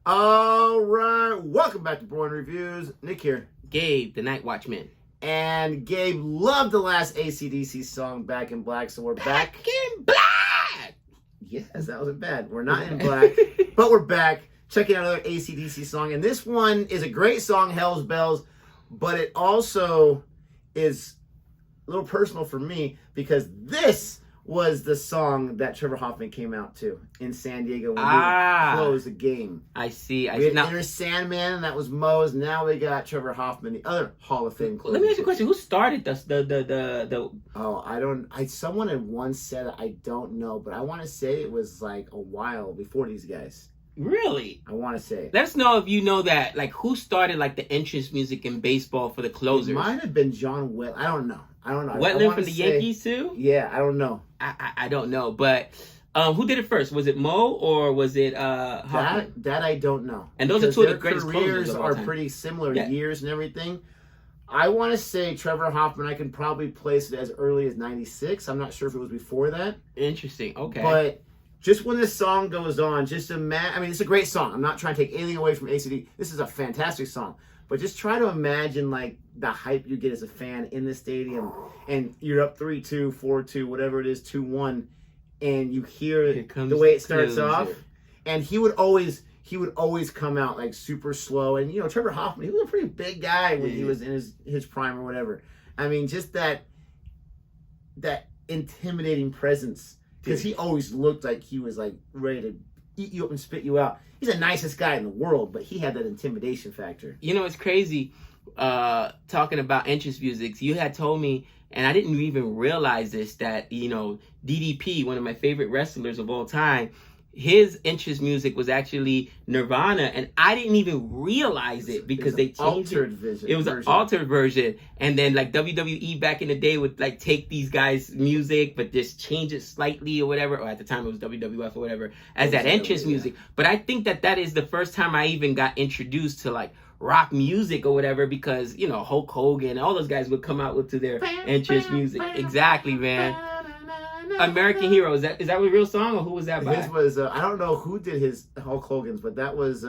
All right, welcome back to Boring Reviews. Nick here. Gabe, the Night Watchman. And Gabe loved the last AC/DC song, Back in Black, so we're back. In black! Yes, that wasn't bad. We're not in black, but we're back checking out another AC/DC song. And this one is a great song, Hell's Bells, but it also is a little personal for me because this was the song that Trevor Hoffman came out to in San Diego when we closed the game. I see. We had Enter Sandman, and that was Moe's. Now we got Trevor Hoffman, the other Hall of Fame. Let me ask you a question. Who started the? Oh, I don't. Someone had once said it. I don't know, but I want to say it was like a while before these guys. Really? I want to say. Let us know if you know that. Like, who started like the entrance music in baseball for the closers? It might have been John Wetland. I don't know. Wetland from the Yankees too? Yeah, I don't know. I don't know, but who did it first? Was it Mo or was it Hoffman? That I don't know. And those are two of the greatest careers of all time. Are pretty similar years and everything. I want to say Trevor Hoffman. I can probably place it as early as '96. I'm not sure if it was before that. Interesting. Okay. But just when this song goes on, just imagine. I mean, it's a great song. I'm not trying to take anything away from ACD. This is a fantastic song. But just try to imagine like the hype you get as a fan in the stadium, and you're up 3-2, 4-2, whatever it is, 2-1, and you hear the way it starts off. And he would always come out like super slow. And you know, Trevor Hoffman, he was a pretty big guy when he was in his prime or whatever. I mean, just that intimidating presence, because he always looked like he was like ready to eat you up and spit you out. He's the nicest guy in the world, but he had that intimidation factor. You know, it's crazy talking about entrance music. You had told me, and I didn't even realize this, that, you know, DDP, one of my favorite wrestlers of all time, his entrance music was actually Nirvana, and I didn't even realize it because they changed it. It was an altered version. And then like WWE back in the day would like take these guys' music, but just change it slightly or whatever, or at the time it was WWF or whatever, as that entrance music. But I think that is the first time I even got introduced to like rock music or whatever, because, you know, Hulk Hogan, all those guys would come out with to their entrance music. Exactly, man. American Hero, is that a real song, or who was that by? His was I don't know who did his Hulk Hogan's, but that was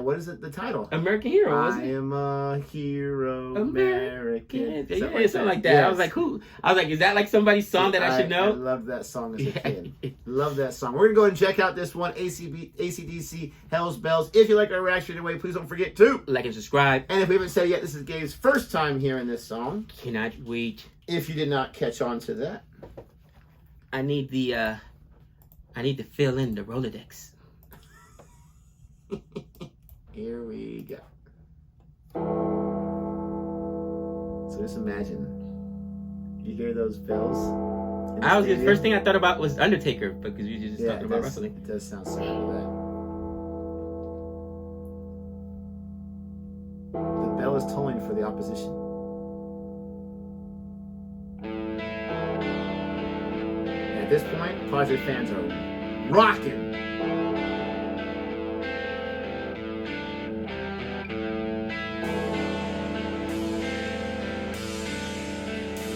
what is it, the title? American Hero, wasn't it? I am a hero, American. Something like that. Yes. I was like, is that like somebody's song that I should know? I love that song as a kid. Love that song. We're gonna go ahead and check out this one, AC/DC Hell's Bells. If you like our reaction anyway, please don't forget to like and subscribe. And if we haven't said it yet, this is Gabe's first time hearing this song. Cannot wait. If you did not catch on to that, I need to fill in the Rolodex. Here we go. So just imagine you hear those bells. The first thing I thought about was Undertaker, because you just talking about wrestling. It does sound similar to that. The bell is tolling for the opposition. At this point, Padres fans are rocking.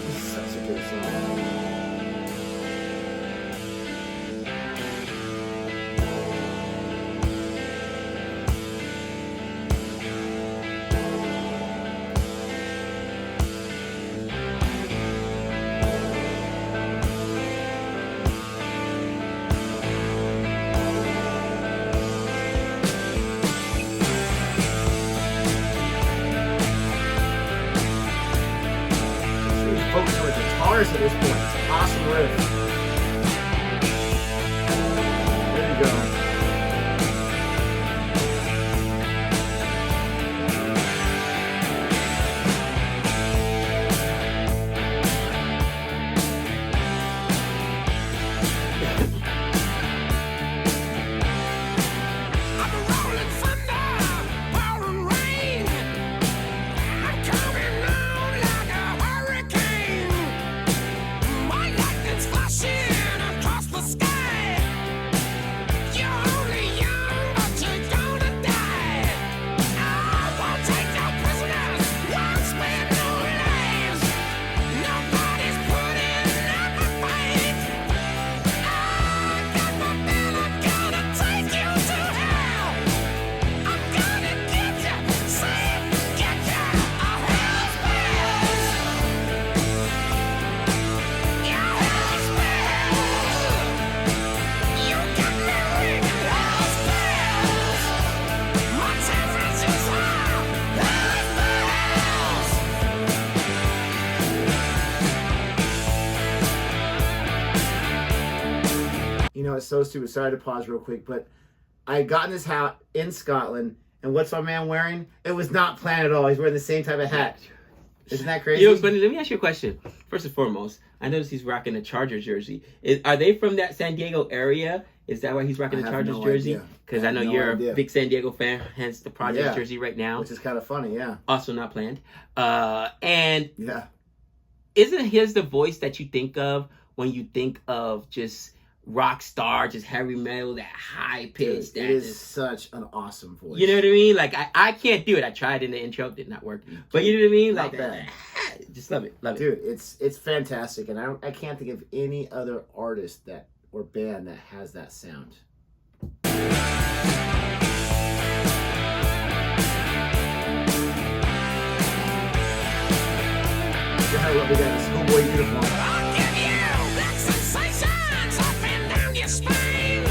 This is such a good song. Focus on the guitars at this point. It's an awesome riff. There you go. Flashing across the sky. was so stupid. Sorry to pause real quick, but I had gotten this hat in Scotland, and what's my man wearing? It was not planned at all. He's wearing the same type of hat. Isn't that crazy? You know what's funny? Let me ask you a question. First and foremost, I noticed he's rocking a Chargers jersey. Are they from that San Diego area? Is that why he's rocking the Chargers jersey? Because I know you're a big San Diego fan, hence the Project jersey right now. Which is kind of funny, yeah. Also not planned. And yeah, isn't his the voice that you think of when you think of just rock star, just heavy metal, that high pitch? It is such an awesome voice. You know what I mean? Like, I can't do it. I tried in the intro, did not work. But you know what I mean? Like, just love it. Love it. Dude, it's fantastic. And I can't think of any other artist that or band that has that sound. Look how we got the schoolboy uniform. I'll give you black sensations up and down your spine.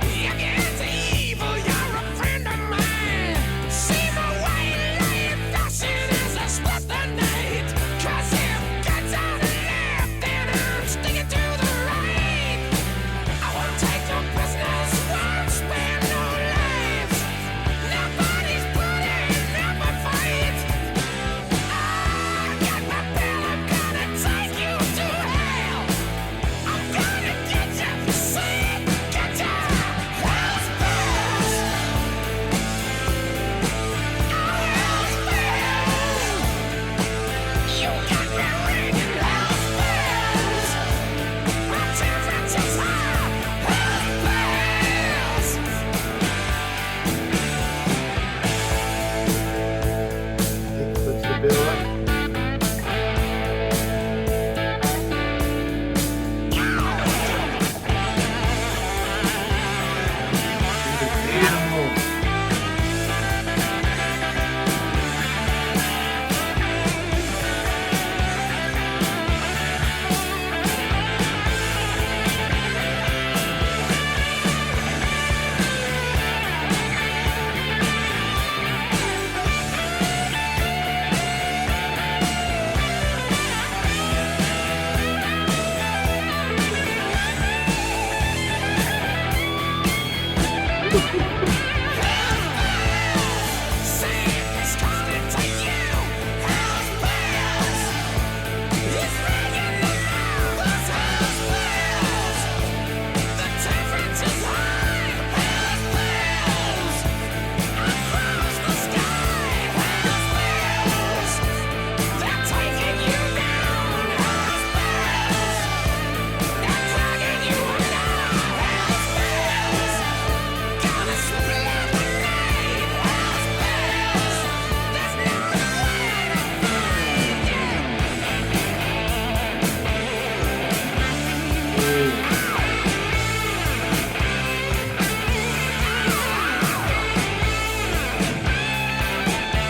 If you're into evil, you're a friend of mine. See my white light flashing as I split the night. 'Cause if guns on the left, then I'm sticking to the right. I won't take no prisoners, won't spare no lives. Nobody's putting up a fight. I got my bill, I'm gonna take you to hell. I'm gonna get you, see, get you, hell's bells. Oh, hell's bells. You got me ringing hell's bells. My temperature's high, hell's bells. It puts the bill up. Animal. Santa's coming to you, hell's bells. He's ringing loud, those hell's bells. The temperature's high, hell's bells. Across the sky, hell's bells. They're taking you down, hell's bells. They're dragging you down, hell's bells. Gonna split the night, hell's bells. There's no way to find you.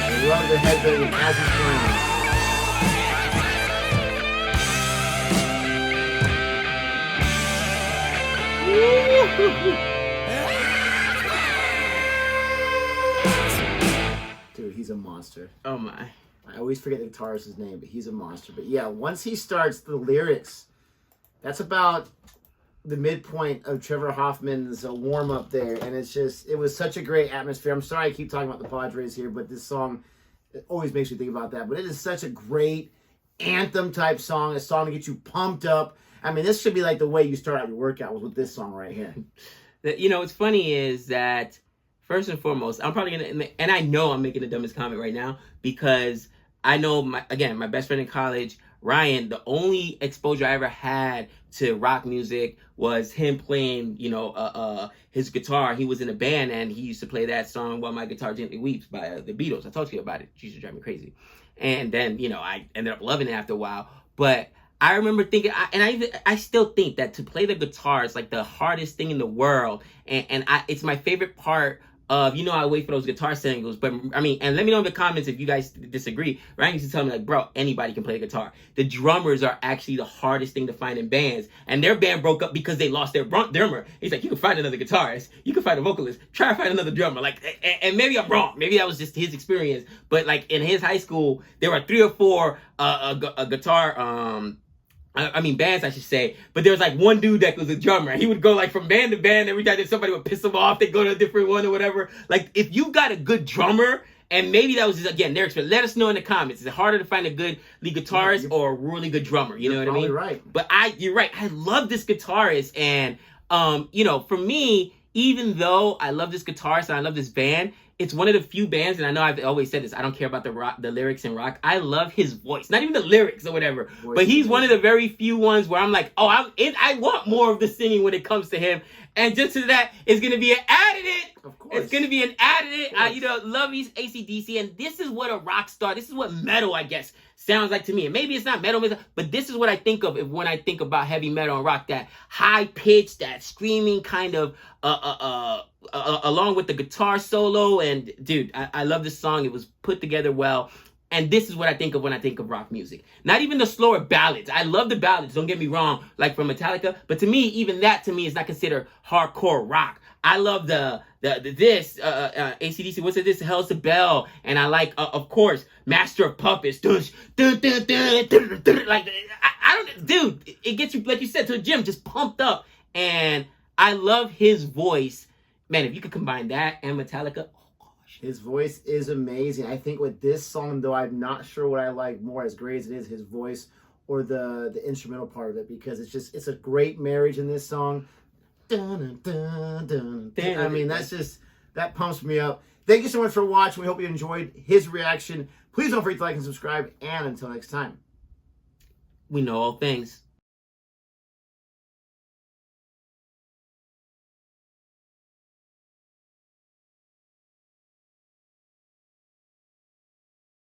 I love the headbanging as it's playing. Dude, he's a monster. Oh, my. I always forget the guitarist's name, but he's a monster. But yeah, once he starts the lyrics, that's about the midpoint of Trevor Hoffman's warm up there, and it was such a great atmosphere. I'm sorry I keep talking about the Padres here, but this song, it always makes me think about that. But it is such a great anthem type song, a song to get you pumped up. I mean, this should be like the way you start out your workout was with this song right here. You know, what's funny is that, first and foremost, I'm probably going to, and I know I'm making the dumbest comment right now, because I know, my best friend in college, Ryan, the only exposure I ever had to rock music was him playing, his guitar. He was in a band, and he used to play that song, While My Guitar Gently Weeps, by the Beatles. I talked to you about it. It used to drive me crazy. And then, I ended up loving it after a while. But I remember thinking, I still think that to play the guitar is like the hardest thing in the world. And it's my favorite part of, I wait for those guitar singles, but I mean, and let me know in the comments if you guys disagree. Ryan used to tell me, like, bro, anybody can play the guitar. The drummers are actually the hardest thing to find in bands, and their band broke up because they lost their drummer. He's like, you can find another guitarist, you can find a vocalist, try to find another drummer. Like, and maybe I'm wrong, maybe that was just his experience, but like in his high school, there were 3 or 4 guitar I mean bands, I should say. But there was like one dude that was a drummer. He would go like from band to band. Every time that somebody would piss him off, they'd go to a different one or whatever. Like if you got a good drummer, and maybe that was just, again, their experience. Let us know in the comments. Is it harder to find a good lead guitarist or a really good drummer? You know what I mean? Right. But you're right. I love this guitarist, and you know, for me, even though I love this guitarist and I love this band, it's one of the few bands, and I know I've always said this, I don't care about the lyrics and rock. I love his voice. Not even the lyrics or whatever. But he's one of the very few ones where I'm like, oh, I want more of the singing when it comes to him. And just to that, it's going to be an added it. Of course. It's going to be an added it. You know, love AC/DC. And this is what a rock star, this is what metal, I guess, sounds like to me. And maybe it's not metal, but this is what I think of when I think about heavy metal and rock. That high pitch, that screaming kind of, along with the guitar solo. And dude, I love this song. It was put together well. And this is what I think of when I think of rock music. Not even the slower ballads. I love the ballads, don't get me wrong, like from Metallica. But to me, even that to me is not considered hardcore rock. I love AC/DC, what's it, this? Hell's the Bell. And I like, of course, Master of Puppets. Like, I don't, dude, it gets you, like you said, to the gym, just pumped up. And I love his voice. Man, if you could combine that and Metallica, his voice is amazing. I think with this song, though, I'm not sure what I like more, as great as it is, his voice or the instrumental part of it, because it's a great marriage in this song. Dun, dun, dun, dun. I mean, that pumps me up. Thank you so much for watching. We hope you enjoyed his reaction. Please don't forget to like and subscribe. And until next time, we know all things.